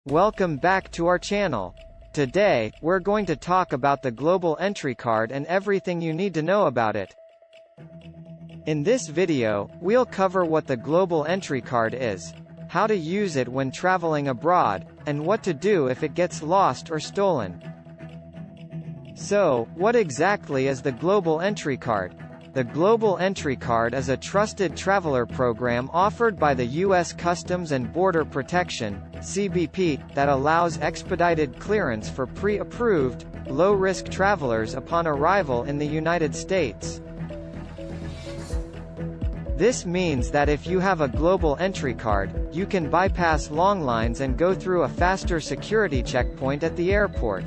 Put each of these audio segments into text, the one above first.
Welcome back to our channel. Today, we're going to talk about the Global Entry Card and everything you need to know about it. In this video, we'll cover what the Global Entry Card is, how to use it when traveling abroad, and what to do if it gets lost or stolen. So, what exactly is the Global Entry Card? The Global Entry Card is a trusted traveler program offered by the U.S. Customs and Border Protection (CBP) that allows expedited clearance for pre-approved, low-risk travelers upon arrival in the United States. This means that if you have a Global Entry Card, you can bypass long lines and go through a faster security checkpoint at the airport.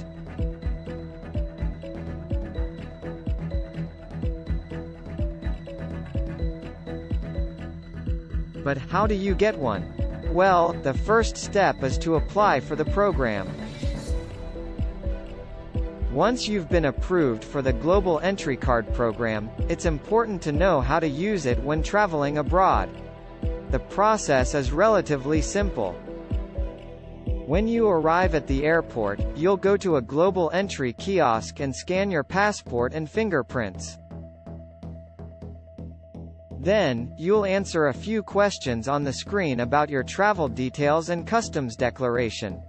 But how do you get one? Well, the first step is to apply for the program. Once you've been approved for the Global Entry Card program, it's important to know how to use it when traveling abroad. The process is relatively simple. When you arrive at the airport, you'll go to a Global Entry kiosk and scan your passport and fingerprints. Then, you'll answer a few questions on the screen about your travel details and customs declaration.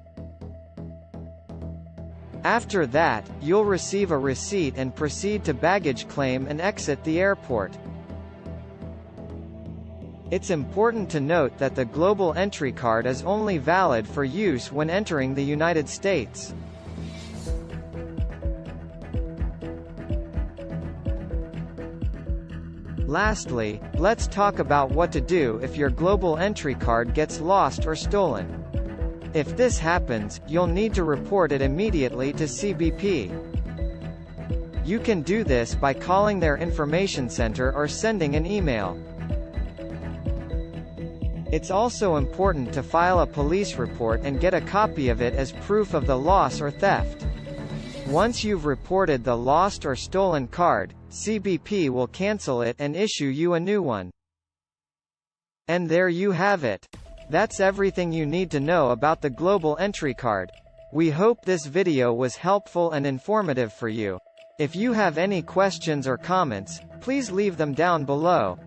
After that, you'll receive a receipt and proceed to baggage claim and exit the airport. It's important to note that the Global Entry Card is only valid for use when entering the United States. Lastly, let's talk about what to do if your Global Entry Card gets lost or stolen. If this happens, you'll need to report it immediately to CBP. You can do this by calling their information center or sending an email. It's also important to file a police report and get a copy of it as proof of the loss or theft. Once you've reported the lost or stolen card, CBP will cancel it and issue you a new one. And there you have it. That's everything you need to know about the Global Entry Card. We hope this video was helpful and informative for you. If you have any questions or comments, please leave them down below.